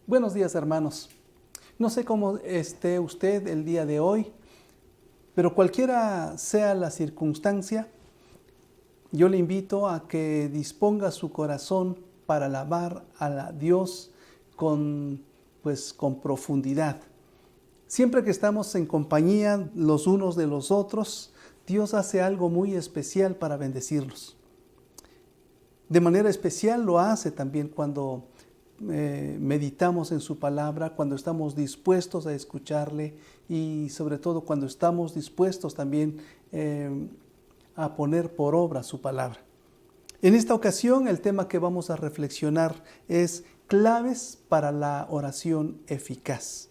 Buenos días, hermanos. No sé cómo esté usted el día de hoy, pero cualquiera sea la circunstancia, yo le invito a que disponga su corazón para alabar a Dios con profundidad. Siempre que estamos en compañía los unos de los otros, Dios hace algo muy especial para bendecirlos. De manera especial lo hace también cuando meditamos en su palabra, cuando estamos dispuestos a escucharle y sobre todo cuando estamos dispuestos también a poner por obra su palabra. En esta ocasión el tema que vamos a reflexionar es claves para la oración eficaz.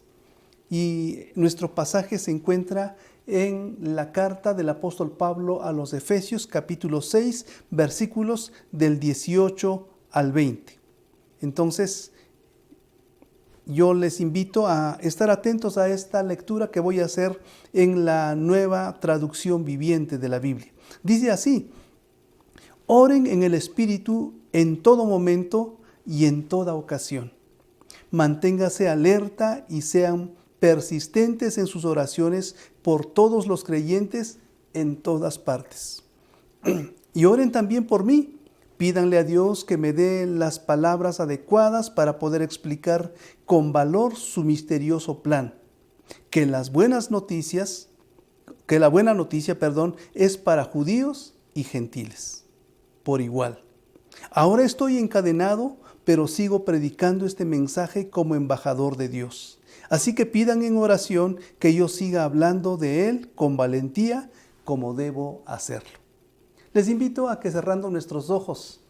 Y nuestro pasaje se encuentra en la carta del apóstol Pablo a los Efesios, capítulo 6, versículos del 18 al 20. Entonces, yo les invito a estar atentos a esta lectura que voy a hacer en la nueva traducción viviente de la Biblia. Dice así: oren en el Espíritu en todo momento y en toda ocasión. Manténgase alerta y sean persistentes en sus oraciones por todos los creyentes en todas partes. Y oren también por mí. Pídanle a Dios que me dé las palabras adecuadas para poder explicar con valor su misterioso plan. Que la buena noticia, es para judíos y gentiles, por igual. Ahora estoy encadenado, pero sigo predicando este mensaje como embajador de Dios. Así que pidan en oración que yo siga hablando de Él con valentía como debo hacerlo. Les invito a que cerrando nuestros ojos,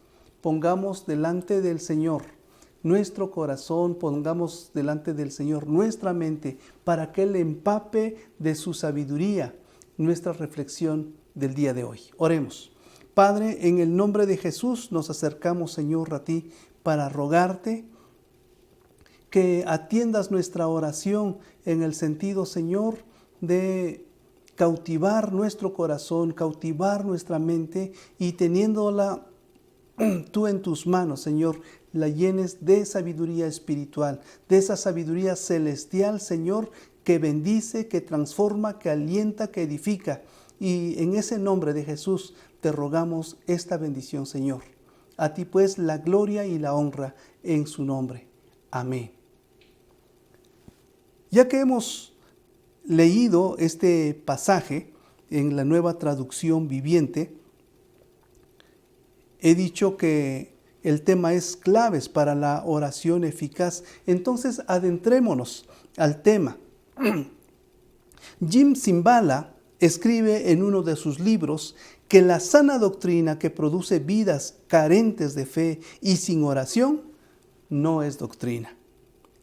pongamos delante del Señor nuestro corazón, pongamos delante del Señor nuestra mente para que Él empape de su sabiduría nuestra reflexión del día de hoy. Oremos. Padre, en el nombre de Jesús nos acercamos, Señor, a ti para rogarte que atiendas nuestra oración en el sentido, Señor, de cautivar nuestro corazón, cautivar nuestra mente y teniéndola tú en tus manos, Señor, la llenes de sabiduría espiritual, de esa sabiduría celestial, Señor, que bendice, que transforma, que alienta, que edifica. Y en ese nombre de Jesús te rogamos esta bendición, Señor. A ti pues la gloria y la honra en su nombre. Amén. Ya que hemos leído este pasaje en la nueva traducción viviente, he dicho que el tema es claves para la oración eficaz. Entonces adentrémonos al tema. Jim Cymbala escribe en uno de sus libros que la sana doctrina que produce vidas carentes de fe y sin oración no es doctrina.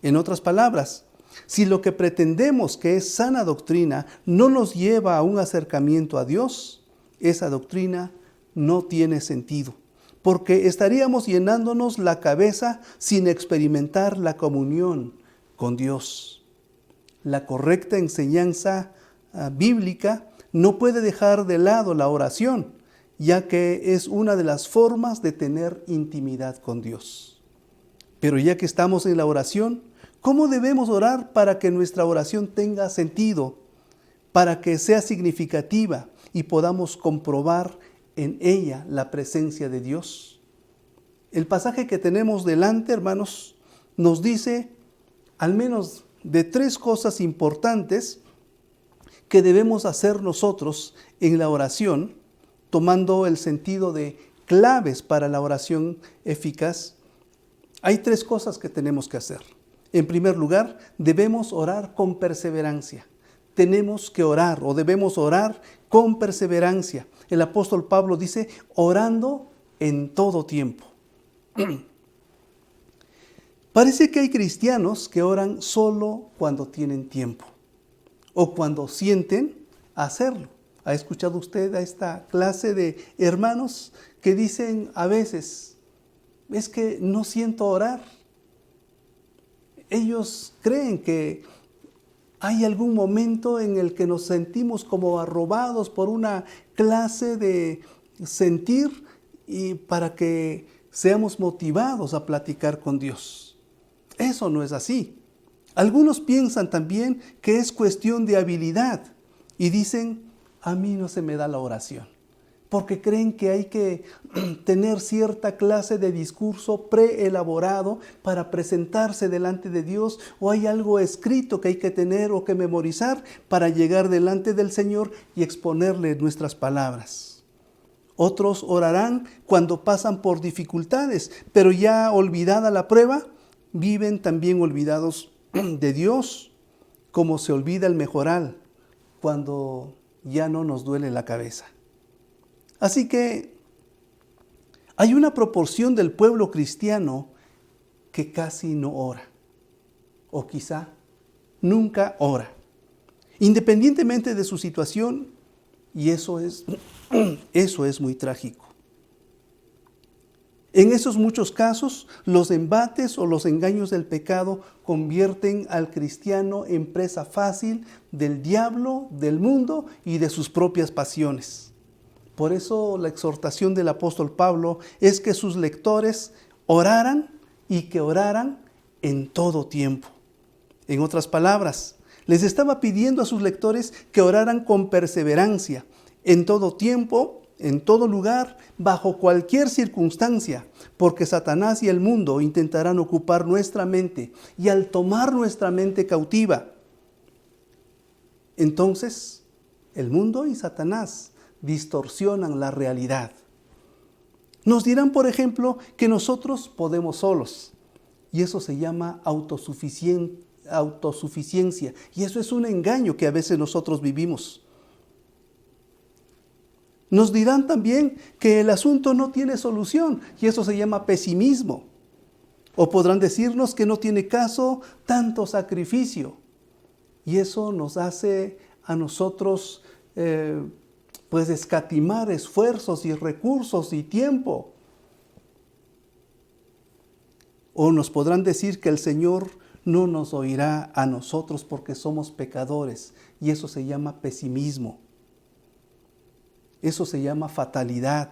En otras palabras, si lo que pretendemos que es sana doctrina no nos lleva a un acercamiento a Dios, esa doctrina no tiene sentido, porque estaríamos llenándonos la cabeza sin experimentar la comunión con Dios. La correcta enseñanza bíblica no puede dejar de lado la oración, ya que es una de las formas de tener intimidad con Dios. Pero ya que estamos en la oración, ¿cómo debemos orar para que nuestra oración tenga sentido, para que sea significativa y podamos comprobar en ella la presencia de Dios? El pasaje que tenemos delante, hermanos, nos dice al menos de 3 cosas importantes que debemos hacer nosotros en la oración, tomando el sentido de claves para la oración eficaz. Hay 3 cosas que tenemos que hacer. En primer lugar, debemos orar con perseverancia. Tenemos que orar o debemos orar con perseverancia. El apóstol Pablo dice, orando en todo tiempo. Parece que hay cristianos que oran solo cuando tienen tiempo o cuando sienten hacerlo. ¿Ha escuchado usted a esta clase de hermanos que dicen a veces, es que no siento orar? Ellos creen que hay algún momento en el que nos sentimos como arrobados por una clase de sentir y para que seamos motivados a platicar con Dios. Eso no es así. Algunos piensan también que es cuestión de habilidad y dicen, a mí no se me da la oración, porque creen que hay que tener cierta clase de discurso preelaborado para presentarse delante de Dios, o hay algo escrito que hay que tener o que memorizar para llegar delante del Señor y exponerle nuestras palabras. Otros orarán cuando pasan por dificultades, pero ya olvidada la prueba, viven también olvidados de Dios, como se olvida el mejoral cuando ya no nos duele la cabeza. Así que hay una proporción del pueblo cristiano que casi no ora, o quizá nunca ora, independientemente de su situación, y eso es muy trágico. En esos muchos casos, los embates o los engaños del pecado convierten al cristiano en presa fácil del diablo, del mundo y de sus propias pasiones. Por eso la exhortación del apóstol Pablo es que sus lectores oraran y que oraran en todo tiempo. En otras palabras, les estaba pidiendo a sus lectores que oraran con perseverancia, en todo tiempo, en todo lugar, bajo cualquier circunstancia, porque Satanás y el mundo intentarán ocupar nuestra mente, y al tomar nuestra mente cautiva, entonces el mundo y Satanás distorsionan la realidad. Nos dirán, por ejemplo, que nosotros podemos solos, y eso se llama autosuficiencia, y eso es un engaño que a veces nosotros vivimos. Nos dirán también que el asunto no tiene solución, y eso se llama pesimismo. O podrán decirnos que no tiene caso tanto sacrificio, y eso nos hace a nosotros escatimar esfuerzos y recursos y tiempo. O nos podrán decir que el Señor no nos oirá a nosotros porque somos pecadores, y eso se llama pesimismo. Eso se llama fatalidad.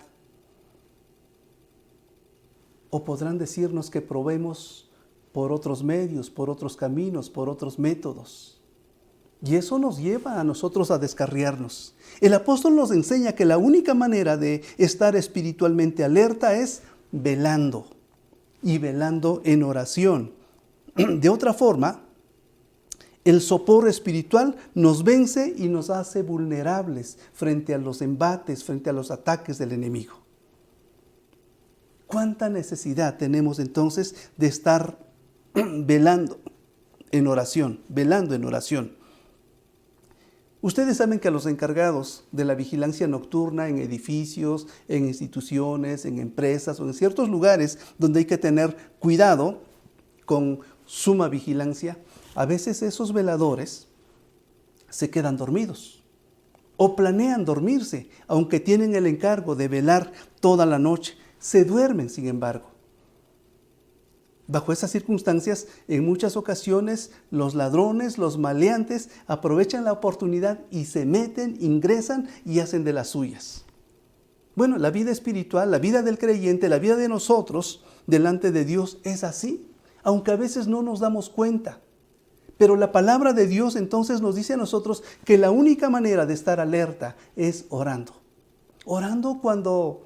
O podrán decirnos que probemos por otros medios, por otros caminos, por otros métodos. Y eso nos lleva a nosotros a descarriarnos. El apóstol nos enseña que la única manera de estar espiritualmente alerta es velando, y velando en oración. De otra forma, el sopor espiritual nos vence y nos hace vulnerables frente a los embates, frente a los ataques del enemigo. ¿Cuánta necesidad tenemos entonces de estar velando en oración, velando en oración? Ustedes saben que a los encargados de la vigilancia nocturna en edificios, en instituciones, en empresas o en ciertos lugares donde hay que tener cuidado con suma vigilancia, a veces esos veladores se quedan dormidos o planean dormirse, aunque tienen el encargo de velar toda la noche. Se duermen, sin embargo. Bajo esas circunstancias, en muchas ocasiones, los ladrones, los maleantes, aprovechan la oportunidad y se meten, ingresan y hacen de las suyas. Bueno, la vida espiritual, la vida del creyente, la vida de nosotros delante de Dios es así, aunque a veces no nos damos cuenta. Pero la palabra de Dios entonces nos dice a nosotros que la única manera de estar alerta es orando. Orando cuando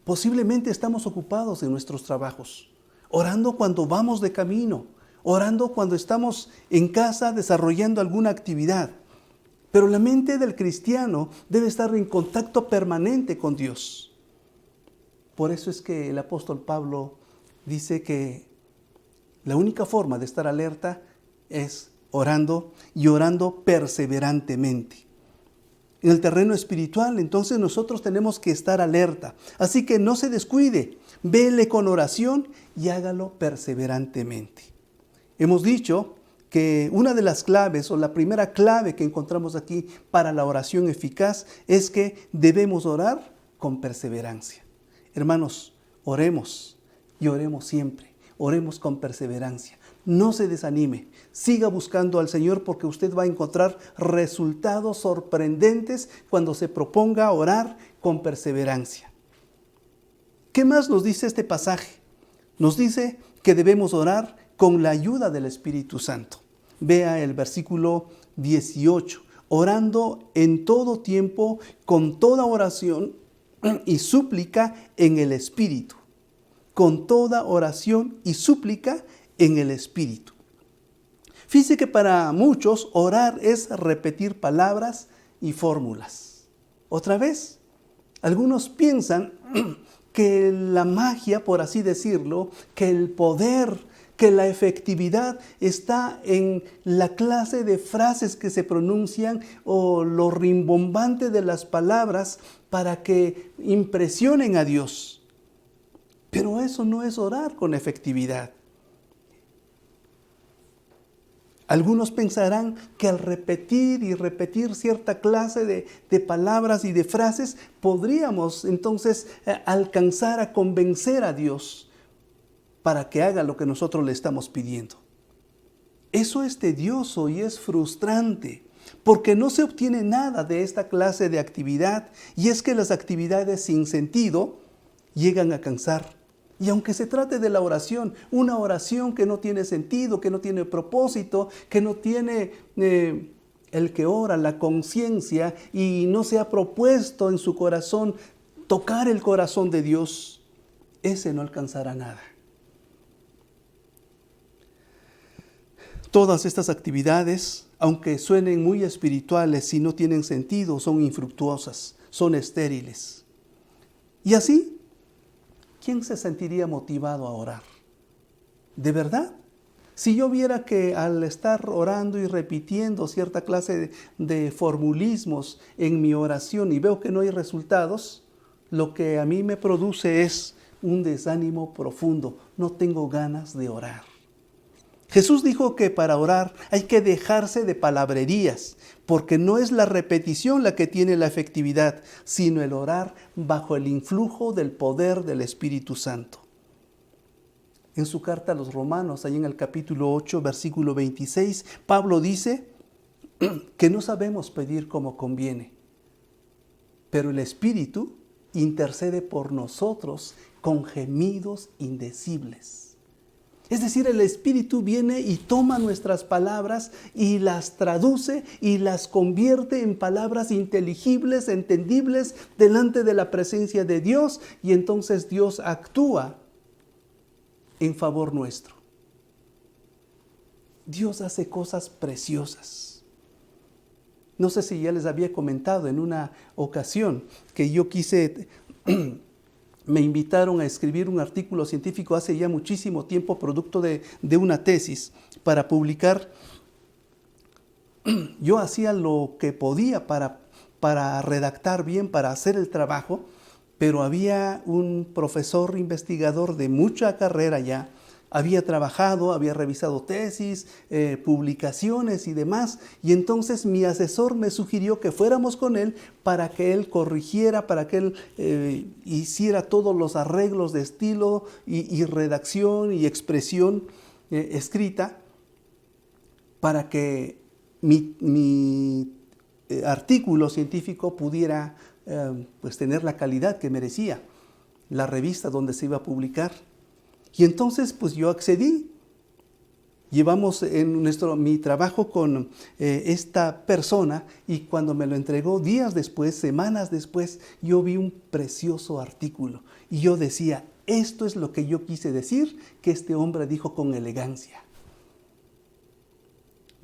posiblemente estamos ocupados en nuestros trabajos. Orando cuando vamos de camino. Orando cuando estamos en casa desarrollando alguna actividad. Pero la mente del cristiano debe estar en contacto permanente con Dios. Por eso es que el apóstol Pablo dice que la única forma de estar alerta es orando, y orando perseverantemente. En el terreno espiritual, entonces nosotros tenemos que estar alerta. Así que no se descuide, vele con oración y hágalo perseverantemente. Hemos dicho que una de las claves, o la primera clave que encontramos aquí para la oración eficaz, es que debemos orar con perseverancia. Hermanos, oremos y oremos siempre. Oremos con perseverancia. No se desanime. Siga buscando al Señor, porque usted va a encontrar resultados sorprendentes cuando se proponga orar con perseverancia. ¿Qué más nos dice este pasaje? Nos dice que debemos orar con la ayuda del Espíritu Santo. Vea el versículo 18. Orando en todo tiempo, con toda oración y súplica en el Espíritu. Con toda oración y súplica en el Espíritu. Fíjese que para muchos orar es repetir palabras y fórmulas. Otra vez, algunos piensan que la magia, por así decirlo, que el poder, que la efectividad está en la clase de frases que se pronuncian o lo rimbombante de las palabras para que impresionen a Dios. Pero eso no es orar con efectividad. Algunos pensarán que al repetir y repetir cierta clase de palabras y de frases, podríamos entonces alcanzar a convencer a Dios para que haga lo que nosotros le estamos pidiendo. Eso es tedioso y es frustrante, porque no se obtiene nada de esta clase de actividad, y es que las actividades sin sentido llegan a cansar. Y aunque se trate de la oración, una oración que no tiene sentido, que no tiene propósito, que no tiene el que ora, la conciencia, y no se ha propuesto en su corazón tocar el corazón de Dios, ese no alcanzará nada. Todas estas actividades, aunque suenen muy espirituales, si no tienen sentido, son infructuosas, son estériles. Y así, ¿quién se sentiría motivado a orar? ¿De verdad? Si yo viera que al estar orando y repitiendo cierta clase de formulismos en mi oración y veo que no hay resultados, lo que a mí me produce es un desánimo profundo. No tengo ganas de orar. Jesús dijo que para orar hay que dejarse de palabrerías, porque no es la repetición la que tiene la efectividad, sino el orar bajo el influjo del poder del Espíritu Santo. En su carta a los Romanos, ahí en el capítulo 8, versículo 26, Pablo dice que no sabemos pedir como conviene, pero el Espíritu intercede por nosotros con gemidos indecibles. Es decir, el Espíritu viene y toma nuestras palabras y las traduce y las convierte en palabras inteligibles, entendibles delante de la presencia de Dios, y entonces Dios actúa en favor nuestro. Dios hace cosas preciosas. No sé si ya les había comentado en una ocasión que yo me invitaron a escribir un artículo científico hace ya muchísimo tiempo, producto de una tesis para publicar. Yo hacía lo que podía para redactar bien, para hacer el trabajo, pero había un profesor investigador de mucha carrera ya, había trabajado, había revisado tesis, publicaciones y demás, y entonces mi asesor me sugirió que fuéramos con él para que él corrigiera, para que él hiciera todos los arreglos de estilo y redacción y expresión escrita, para que mi artículo científico pudiera pues tener la calidad que merecía la revista donde se iba a publicar. Y entonces pues yo accedí. Llevamos mi trabajo con esta persona, y cuando me lo entregó días después, semanas después, yo vi un precioso artículo y yo decía, esto es lo que yo quise decir, que este hombre dijo con elegancia.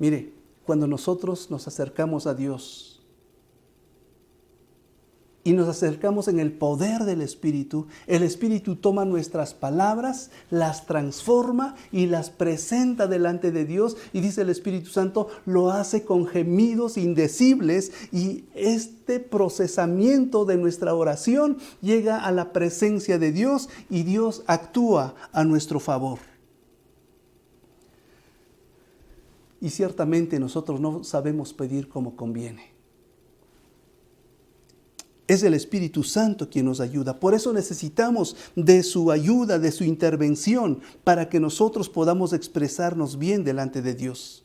Mire, cuando nosotros nos acercamos a Dios y nos acercamos en el poder del Espíritu, el Espíritu toma nuestras palabras, las transforma y las presenta delante de Dios, y dice el Espíritu Santo, lo hace con gemidos indecibles, y este procesamiento de nuestra oración llega a la presencia de Dios y Dios actúa a nuestro favor. Y ciertamente nosotros no sabemos pedir como conviene. Es el Espíritu Santo quien nos ayuda. Por eso necesitamos de su ayuda, de su intervención, para que nosotros podamos expresarnos bien delante de Dios.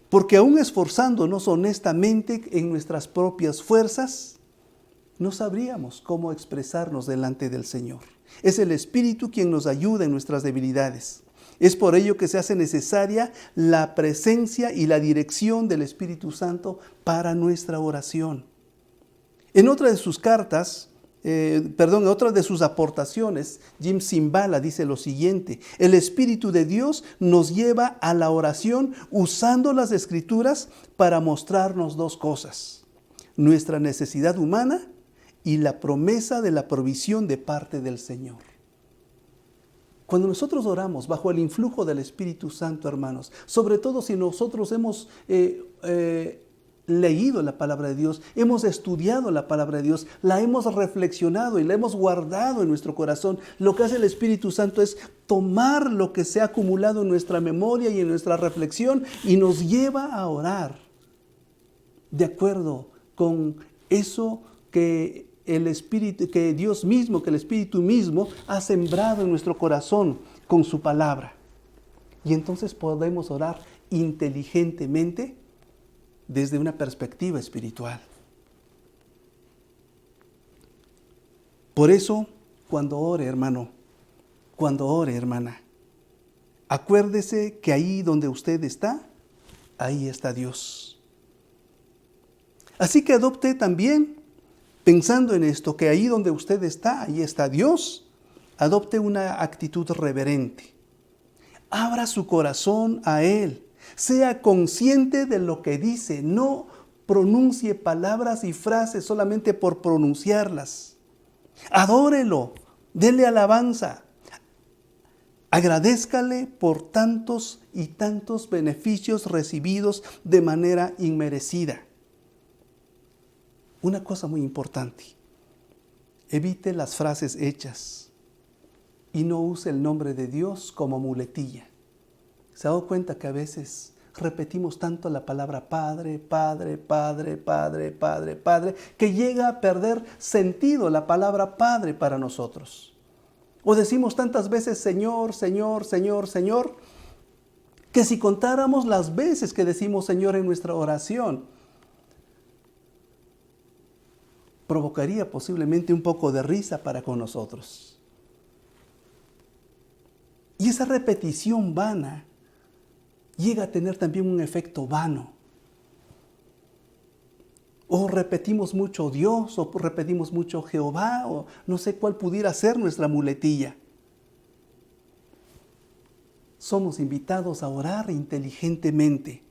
Porque aún esforzándonos honestamente en nuestras propias fuerzas, no sabríamos cómo expresarnos delante del Señor. Es el Espíritu quien nos ayuda en nuestras debilidades. Es por ello que se hace necesaria la presencia y la dirección del Espíritu Santo para nuestra oración. En otra de sus cartas, en otra de sus aportaciones, Jim Cymbala dice lo siguiente: el Espíritu de Dios nos lleva a la oración usando las Escrituras para mostrarnos dos cosas: nuestra necesidad humana y la promesa de la provisión de parte del Señor. Cuando nosotros oramos bajo el influjo del Espíritu Santo, hermanos, sobre todo si nosotros hemos leído la palabra de Dios, hemos estudiado la palabra de Dios, la hemos reflexionado y la hemos guardado en nuestro corazón, lo que hace el Espíritu Santo es tomar lo que se ha acumulado en nuestra memoria y en nuestra reflexión y nos lleva a orar de acuerdo con eso que el Espíritu, que Dios mismo, que el Espíritu mismo ha sembrado en nuestro corazón con su palabra. Y entonces podemos orar inteligentemente desde una perspectiva espiritual. Por eso, cuando ore, hermano, cuando ore, hermana, acuérdese que ahí donde usted está, ahí está Dios. Así que adopte también, pensando en esto, que ahí donde usted está, ahí está Dios, adopte una actitud reverente. Abra su corazón a Él. Sea consciente de lo que dice. No pronuncie palabras y frases solamente por pronunciarlas. Adórelo. Dele alabanza. Agradézcale por tantos y tantos beneficios recibidos de manera inmerecida. Una cosa muy importante: evite las frases hechas y no use el nombre de Dios como muletilla. ¿Se ha dado cuenta que a veces repetimos tanto la palabra Padre, Padre, Padre, Padre, Padre, Padre, que llega a perder sentido la palabra Padre para nosotros? O decimos tantas veces Señor, Señor, Señor, Señor, que si contáramos las veces que decimos Señor en nuestra oración, provocaría posiblemente un poco de risa para con nosotros. Y esa repetición vana llega a tener también un efecto vano. O repetimos mucho Dios, o repetimos mucho Jehová, o no sé cuál pudiera ser nuestra muletilla. Somos invitados a orar inteligentemente.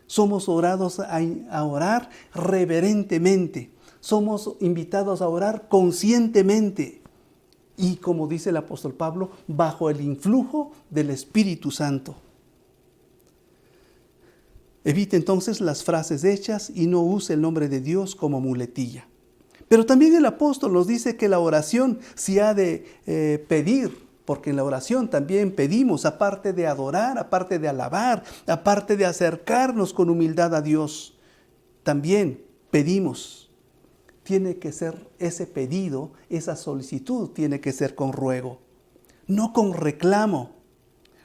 Somos orados a orar reverentemente. Somos invitados a orar conscientemente. Y como dice el apóstol Pablo, bajo el influjo del Espíritu Santo. Evite entonces las frases hechas y no use el nombre de Dios como muletilla. Pero también el apóstol nos dice que la oración se ha de pedir, porque en la oración también pedimos, aparte de adorar, aparte de alabar, aparte de acercarnos con humildad a Dios, también pedimos. Tiene que ser ese pedido, esa solicitud tiene que ser con ruego, no con reclamo.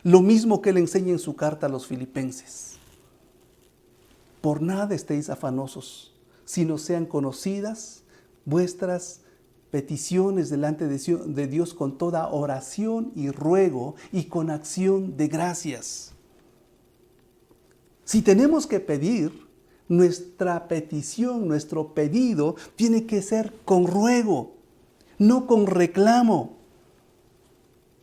Lo mismo que él enseña en su carta a los Filipenses. Por nada estéis afanosos, sino sean conocidas vuestras peticiones delante de Dios con toda oración y ruego y con acción de gracias. Si tenemos que pedir, nuestra petición, nuestro pedido tiene que ser con ruego, no con reclamo.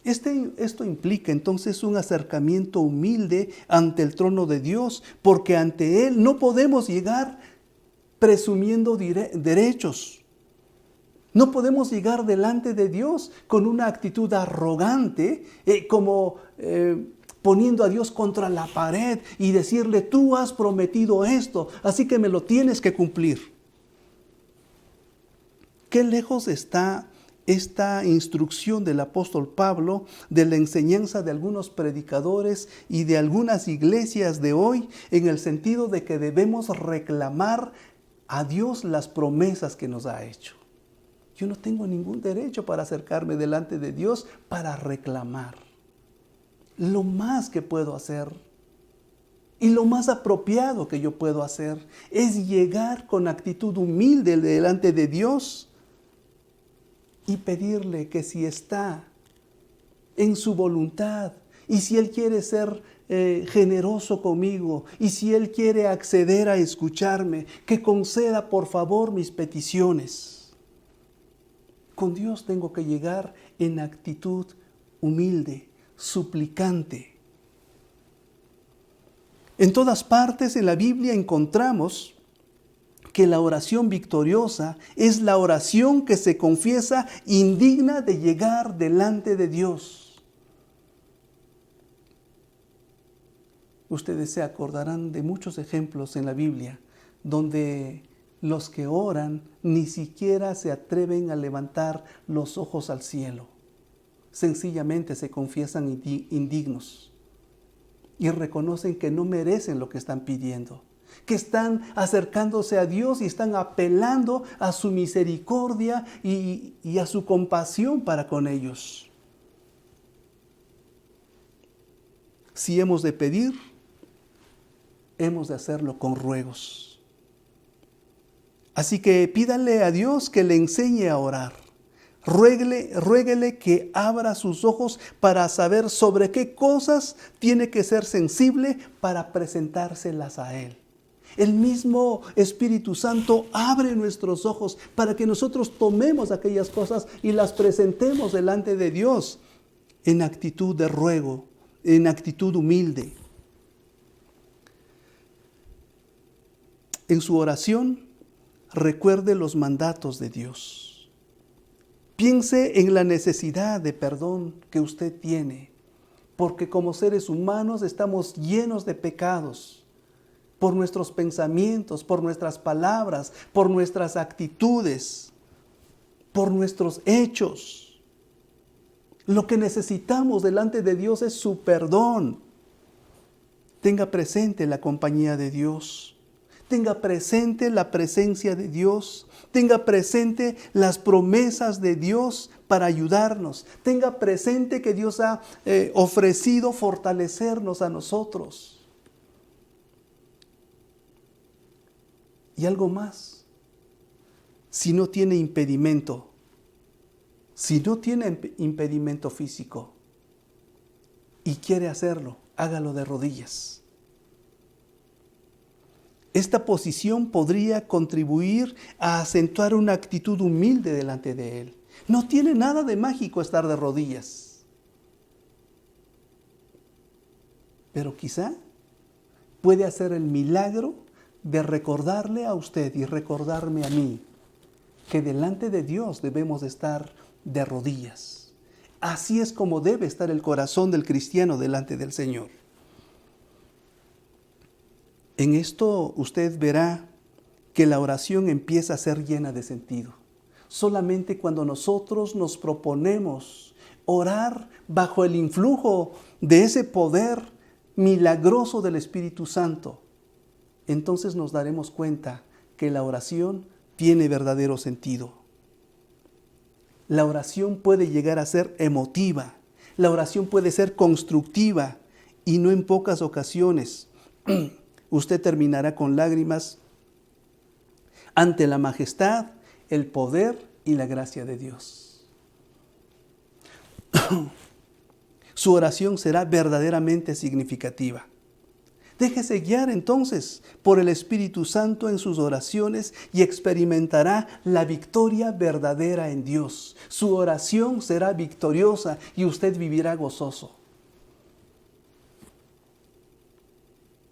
Esto implica entonces un acercamiento humilde ante el trono de Dios, porque ante Él no podemos llegar presumiendo derechos. No podemos llegar delante de Dios con una actitud arrogante, poniendo a Dios contra la pared y decirle, tú has prometido esto, así que me lo tienes que cumplir. Qué lejos está esta instrucción del apóstol Pablo de la enseñanza de algunos predicadores y de algunas iglesias de hoy, en el sentido de que debemos reclamar a Dios las promesas que nos ha hecho. Yo no tengo ningún derecho para acercarme delante de Dios para reclamar. Lo más que puedo hacer y lo más apropiado que yo puedo hacer es llegar con actitud humilde delante de Dios y pedirle que si está en su voluntad y si Él quiere ser generoso conmigo y si Él quiere acceder a escucharme, que conceda por favor mis peticiones. Con Dios tengo que llegar en actitud humilde, suplicante. En todas partes en la Biblia encontramos que la oración victoriosa es la oración que se confiesa indigna de llegar delante de Dios. Ustedes se acordarán de muchos ejemplos en la Biblia donde los que oran ni siquiera se atreven a levantar los ojos al cielo. Sencillamente se confiesan indignos y reconocen que no merecen lo que están pidiendo, que están acercándose a Dios y están apelando a su misericordia y a su compasión para con ellos. Si hemos de pedir, hemos de hacerlo con ruegos. Así que pídanle a Dios que le enseñe a orar. Ruéguele que abra sus ojos para saber sobre qué cosas tiene que ser sensible para presentárselas a Él. El mismo Espíritu Santo abre nuestros ojos para que nosotros tomemos aquellas cosas y las presentemos delante de Dios en actitud de ruego, en actitud humilde. En su oración, recuerde los mandatos de Dios. Piense en la necesidad de perdón que usted tiene, porque como seres humanos estamos llenos de pecados por nuestros pensamientos, por nuestras palabras, por nuestras actitudes, por nuestros hechos. Lo que necesitamos delante de Dios es su perdón. Tenga presente la compañía de Dios. Tenga presente la presencia de Dios. Tenga presente las promesas de Dios para ayudarnos. Tenga presente que Dios ha ofrecido fortalecernos a nosotros. Y algo más. Si no tiene impedimento físico y quiere hacerlo, hágalo de rodillas. Esta posición podría contribuir a acentuar una actitud humilde delante de Él. No tiene nada de mágico estar de rodillas. Pero quizá puede hacer el milagro de recordarle a usted y recordarme a mí que delante de Dios debemos estar de rodillas. Así es como debe estar el corazón del cristiano delante del Señor. En esto usted verá que la oración empieza a ser llena de sentido. Solamente cuando nosotros nos proponemos orar bajo el influjo de ese poder milagroso del Espíritu Santo, entonces nos daremos cuenta que la oración tiene verdadero sentido. La oración puede llegar a ser emotiva, la oración puede ser constructiva y no en pocas ocasiones usted terminará con lágrimas ante la majestad, el poder y la gracia de Dios. Su oración será verdaderamente significativa. Déjese guiar entonces por el Espíritu Santo en sus oraciones y experimentará la victoria verdadera en Dios. Su oración será victoriosa y usted vivirá gozoso.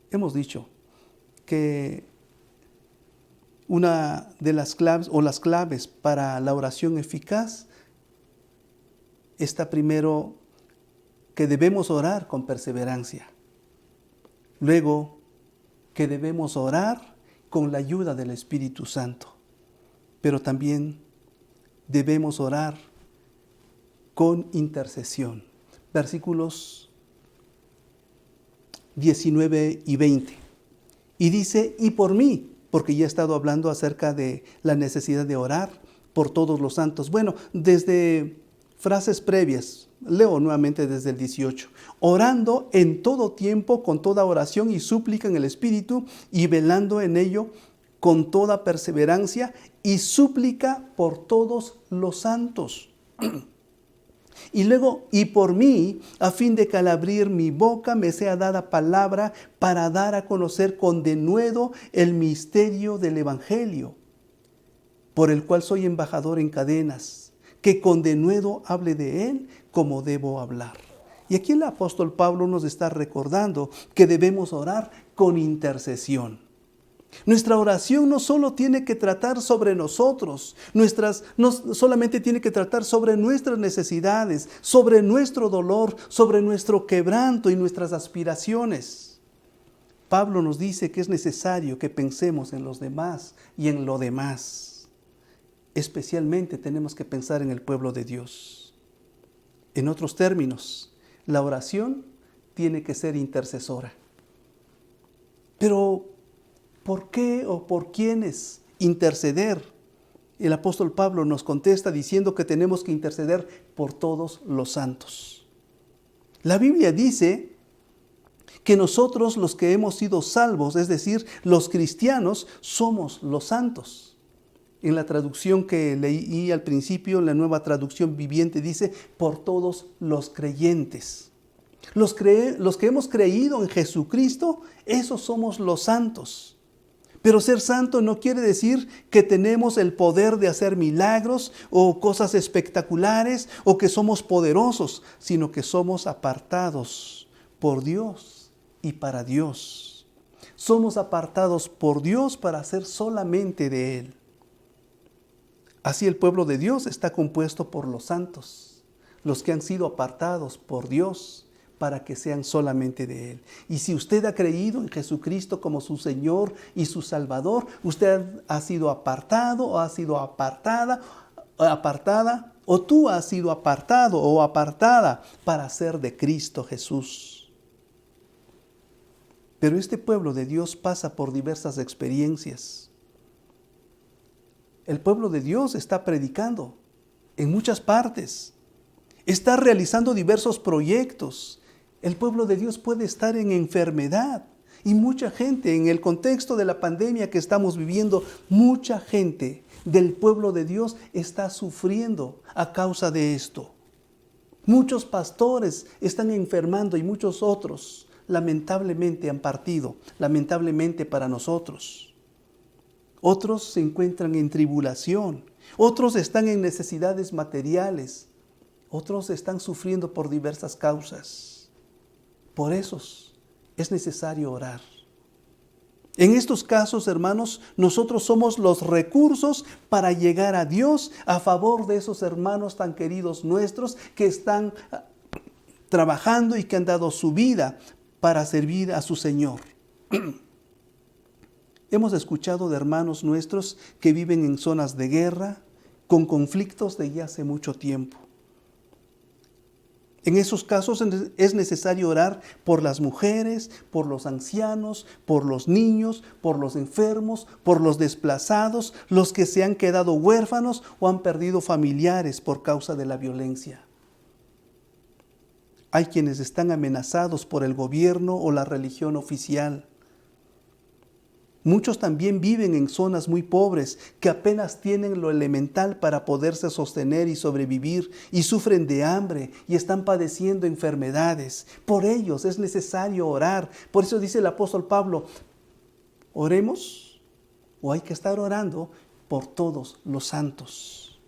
Hemos dicho que una de las claves o las claves para la oración eficaz está primero que debemos orar con perseverancia. Luego, que debemos orar con la ayuda del Espíritu Santo. Pero también debemos orar con intercesión. Versículos 19 y 20. Y dice, y por mí, porque ya he estado hablando acerca de la necesidad de orar por todos los santos. Bueno, desde frases previas, leo nuevamente desde el 18. Orando en todo tiempo, con toda oración y súplica en el Espíritu, y velando en ello con toda perseverancia y súplica por todos los santos. Y luego, y por mí, a fin de que al abrir mi boca me sea dada palabra para dar a conocer con denuedo el misterio del Evangelio, por el cual soy embajador en cadenas, que con denuedo hable de él como debo hablar. Y aquí el apóstol Pablo nos está recordando que debemos orar con intercesión. Nuestra oración no solo tiene que tratar sobre nosotros, no solamente tiene que tratar sobre nuestras necesidades, sobre nuestro dolor, sobre nuestro quebranto y nuestras aspiraciones. Pablo nos dice que es necesario que pensemos en los demás y en lo demás. Especialmente tenemos que pensar en el pueblo de Dios. En otros términos, la oración tiene que ser intercesora. Pero ¿por qué o por quiénes interceder? El apóstol Pablo nos contesta diciendo que tenemos que interceder por todos los santos. La Biblia dice que nosotros los que hemos sido salvos, es decir, los cristianos, somos los santos. En la traducción que leí al principio, la Nueva Traducción Viviente dice, por todos los creyentes. Los que hemos creído en Jesucristo, esos somos los santos. Pero ser santo no quiere decir que tenemos el poder de hacer milagros o cosas espectaculares o que somos poderosos, sino que somos apartados por Dios y para Dios. Somos apartados por Dios para hacer solamente de Él. Así el pueblo de Dios está compuesto por los santos, los que han sido apartados por Dios para que sean solamente de Él. Y si usted ha creído en Jesucristo como su Señor y su Salvador, usted ha sido apartado o ha sido apartada, o tú has sido apartado o apartada para ser de Cristo Jesús. Pero este pueblo de Dios pasa por diversas experiencias. El pueblo de Dios está predicando en muchas partes, está realizando diversos proyectos. El pueblo de Dios puede estar en enfermedad y mucha gente, en el contexto de la pandemia que estamos viviendo, mucha gente del pueblo de Dios está sufriendo a causa de esto. Muchos pastores están enfermando y muchos otros lamentablemente han partido, lamentablemente para nosotros. Otros se encuentran en tribulación, otros están en necesidades materiales, otros están sufriendo por diversas causas. Por esos es necesario orar. En estos casos, hermanos, nosotros somos los recursos para llegar a Dios a favor de esos hermanos tan queridos nuestros que están trabajando y que han dado su vida para servir a su Señor. Hemos escuchado de hermanos nuestros que viven en zonas de guerra, con conflictos de ya hace mucho tiempo. En esos casos es necesario orar por las mujeres, por los ancianos, por los niños, por los enfermos, por los desplazados, los que se han quedado huérfanos o han perdido familiares por causa de la violencia. Hay quienes están amenazados por el gobierno o la religión oficial. Muchos también viven en zonas muy pobres que apenas tienen lo elemental para poderse sostener y sobrevivir y sufren de hambre y están padeciendo enfermedades. Por ellos es necesario orar. Por eso dice el apóstol Pablo, oremos o hay que estar orando por todos los santos.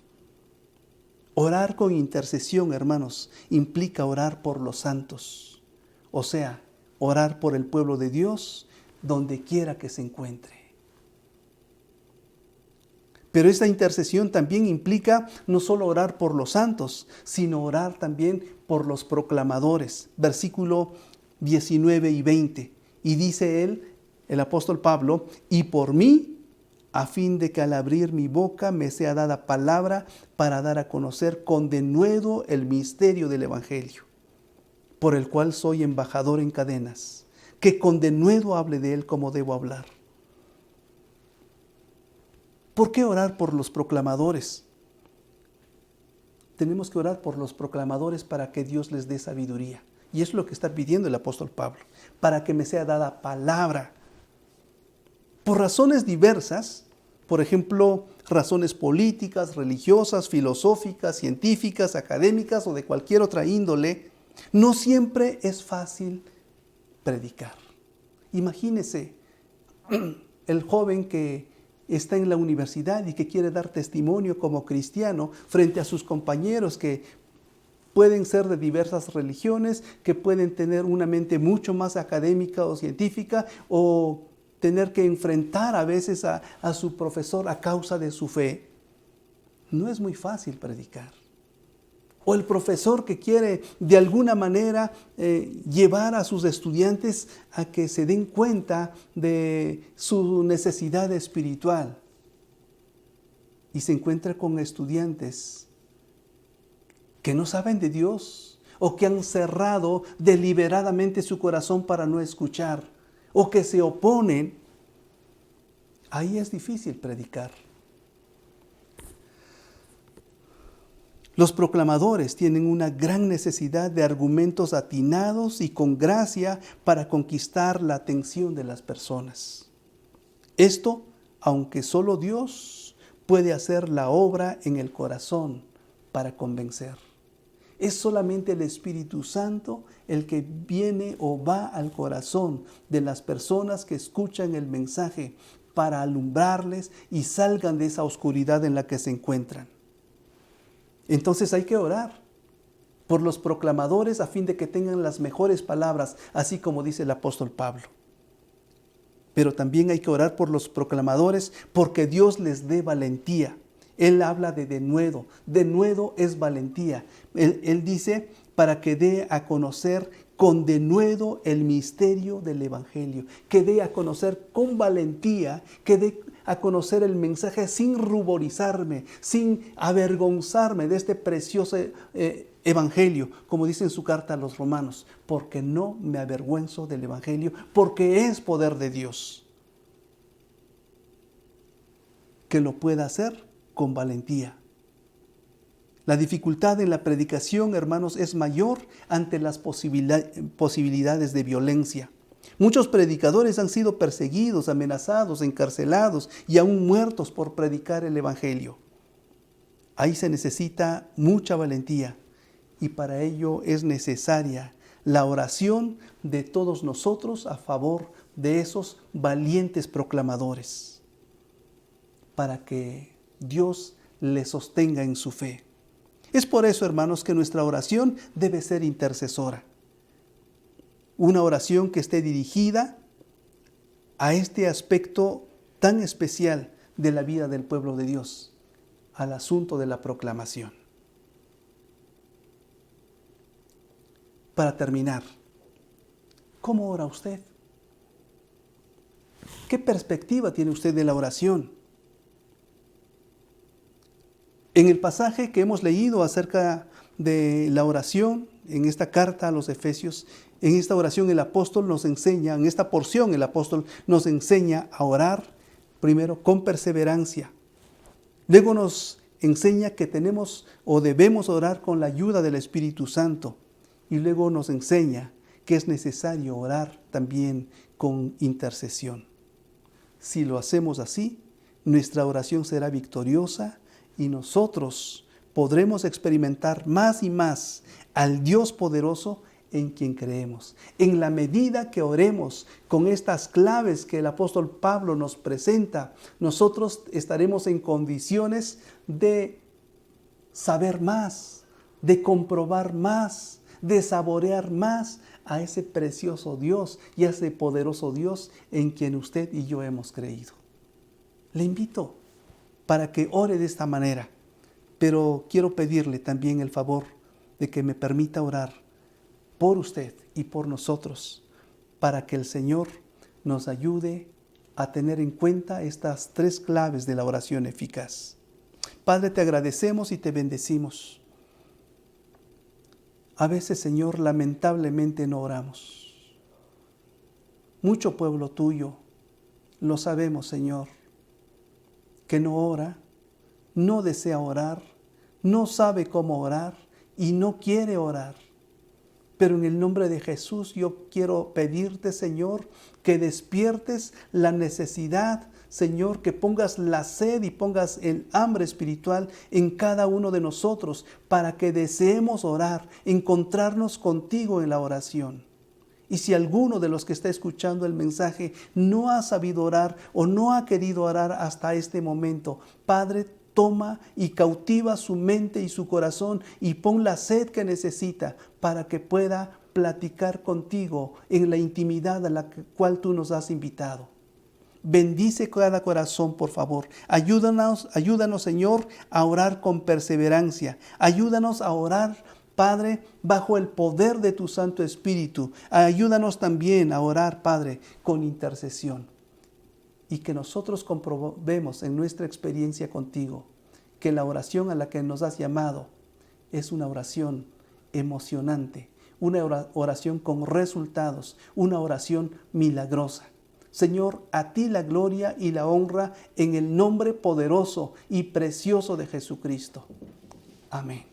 Orar con intercesión, hermanos, implica orar por los santos. O sea, orar por el pueblo de Dios donde quiera que se encuentre. Pero esta intercesión también implica no solo orar por los santos, sino orar también por los proclamadores. Versículo 19 y 20. Y dice él, el apóstol Pablo, y por mí, a fin de que al abrir mi boca me sea dada palabra para dar a conocer con denuedo el misterio del Evangelio, por el cual soy embajador en cadenas, que con denuedo hable de él como debo hablar. ¿Por qué orar por los proclamadores? Tenemos que orar por los proclamadores para que Dios les dé sabiduría. Y es lo que está pidiendo el apóstol Pablo, para que me sea dada palabra. Por razones diversas, por ejemplo, razones políticas, religiosas, filosóficas, científicas, académicas o de cualquier otra índole, no siempre es fácil predicar. Imagínese el joven que está en la universidad y que quiere dar testimonio como cristiano frente a sus compañeros que pueden ser de diversas religiones, que pueden tener una mente mucho más académica o científica, o tener que enfrentar a veces a su profesor a causa de su fe. No es muy fácil predicar. O el profesor que quiere de alguna manera llevar a sus estudiantes a que se den cuenta de su necesidad espiritual. Y se encuentra con estudiantes que no saben de Dios, o que han cerrado deliberadamente su corazón para no escuchar, o que se oponen. Ahí es difícil predicar. Los proclamadores tienen una gran necesidad de argumentos atinados y con gracia para conquistar la atención de las personas. Esto, aunque solo Dios puede hacer la obra en el corazón para convencer. Es solamente el Espíritu Santo el que viene o va al corazón de las personas que escuchan el mensaje para alumbrarles y salgan de esa oscuridad en la que se encuentran. Entonces hay que orar por los proclamadores a fin de que tengan las mejores palabras, así como dice el apóstol Pablo. Pero también hay que orar por los proclamadores porque Dios les dé valentía. Él habla de denuedo. Denuedo es valentía. Él dice para que dé a conocer con denuedo el misterio del Evangelio. Que dé a conocer con valentía, que dé a conocer el mensaje sin ruborizarme, sin avergonzarme de este precioso Evangelio, como dice en su carta a los Romanos, porque no me avergüenzo del Evangelio, porque es poder de Dios. Que lo pueda hacer con valentía. La dificultad en la predicación, hermanos, es mayor ante las posibilidades de violencia. Muchos predicadores han sido perseguidos, amenazados, encarcelados y aún muertos por predicar el Evangelio. Ahí se necesita mucha valentía y para ello es necesaria la oración de todos nosotros a favor de esos valientes proclamadores, para que Dios les sostenga en su fe. Es por eso, hermanos, que nuestra oración debe ser intercesora. Una oración que esté dirigida a este aspecto tan especial de la vida del pueblo de Dios, al asunto de la proclamación. Para terminar, ¿cómo ora usted? ¿Qué perspectiva tiene usted de la oración? En el pasaje que hemos leído acerca de la oración, en esta carta a los Efesios, en esta oración el apóstol nos enseña, en esta porción el apóstol nos enseña a orar, primero con perseverancia. Luego nos enseña que tenemos o debemos orar con la ayuda del Espíritu Santo. Y luego nos enseña que es necesario orar también con intercesión. Si lo hacemos así, nuestra oración será victoriosa y nosotros podremos experimentar más y más al Dios poderoso en quien creemos. En la medida que oremos con estas claves que el apóstol Pablo nos presenta, nosotros estaremos en condiciones de saber más, de comprobar más, de saborear más a ese precioso Dios y a ese poderoso Dios en quien usted y yo hemos creído. Le invito para que ore de esta manera, pero quiero pedirle también el favor de que me permita orar por usted y por nosotros, para que el Señor nos ayude a tener en cuenta estas tres claves de la oración eficaz. Padre, te agradecemos y te bendecimos. A veces, Señor, lamentablemente no oramos. Mucho pueblo tuyo, lo sabemos, Señor, que no ora, no desea orar, no sabe cómo orar y no quiere orar. Pero en el nombre de Jesús yo quiero pedirte, Señor, que despiertes la necesidad, Señor, que pongas la sed y pongas el hambre espiritual en cada uno de nosotros para que deseemos orar, encontrarnos contigo en la oración. Y si alguno de los que está escuchando el mensaje no ha sabido orar o no ha querido orar hasta este momento, Padre, toma y cautiva su mente y su corazón y pon la sed que necesita para que pueda platicar contigo en la intimidad a la cual tú nos has invitado. Bendice cada corazón, por favor. Ayúdanos, Señor, a orar con perseverancia. Ayúdanos a orar, Padre, bajo el poder de tu Santo Espíritu. Ayúdanos también a orar, Padre, con intercesión. Y que nosotros comprobemos en nuestra experiencia contigo que la oración a la que nos has llamado es una oración emocionante, una oración con resultados, una oración milagrosa. Señor, a ti la gloria y la honra en el nombre poderoso y precioso de Jesucristo. Amén.